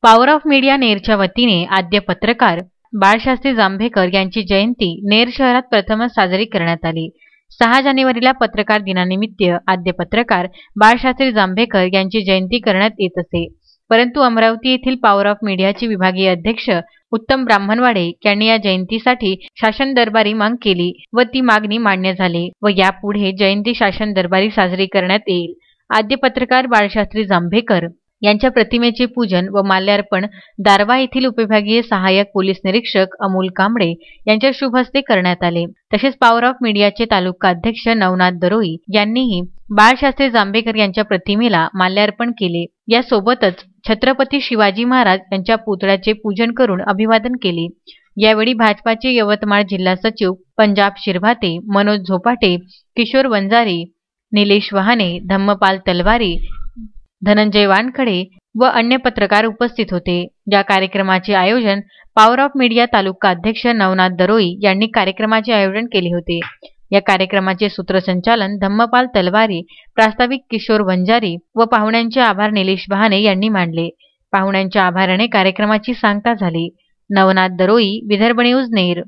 Power of media नेरच्या वतीने आद्य पत्रकार बाळशास्त्री जांभेकर यांची जयंती नेर शहरात प्रथमच साजरी करण्यात आली। 6 जानेवारीला पत्रकार दिनानिमित्त आद्य पत्रकार बाळशास्त्री जांभेकर यांची जयंती करण्यात येत असे, परंतु अमरावती येथील पॉवर ऑफ मीडियाचे विभागीय अध्यक्ष उत्तम ब्राह्मणवाडे यांनी या जयंतीसाठी शासन दरबारी मागणी केली व ती मागणी मान्य झाली व यापुढे जयंती शासन दरबारी साजरी करण्यात येईल। आद्य पत्रकार बाळशास्त्री जांभेकर यांच्या प्रतिमेचे पूजन व माल्यार्पण दारवा येथील उपविभागीय सहाय्यक पोलीस निरीक्षक अमोल कांबळे यांच्या शुभ हस्ते करण्यात आले। तसेच पॉवर ऑफ मीडियाचे तालुका अध्यक्ष नवनाथ दरोई यांनीही बाळशास्त्री जांभेकर यांच्या प्रतिमेला माल्यार्पण केले। यासोबतच छत्रपती शिवाजी महाराज यांच्या पुतळ्याचे पूजन करून अभिवादन केले। यावेळी भाजपाचे यवतमाळ जिल्हा सचिव पंजाब शिरभाते, मनोज झोपाटे, किशोर वंजारी, निलेश वहाने, धम्मपाल तलवारी, धनंजय वानखडे व अन्य पत्रकार उपस्थित होते। या कार्यक्रमाचे आयोजन पॉवर ऑफ मीडिया तालुका अध्यक्ष नवनाथ दरोई यांनी कार्यक्रमाचे आयोजन केले होते। या कार्यक्रमाचे सूत्रसंचालन धम्मपाल तलवारी, प्रास्ताविक किशोर वंजारी व पाहुण्यांचे आभार निलेश वहाने यांनी मानले। पाहुण्यांच्या आभाराने कार्यक्रमाची सांगता झाली। नवनाथ दरोई, विदर्भ न्यूज, नेर।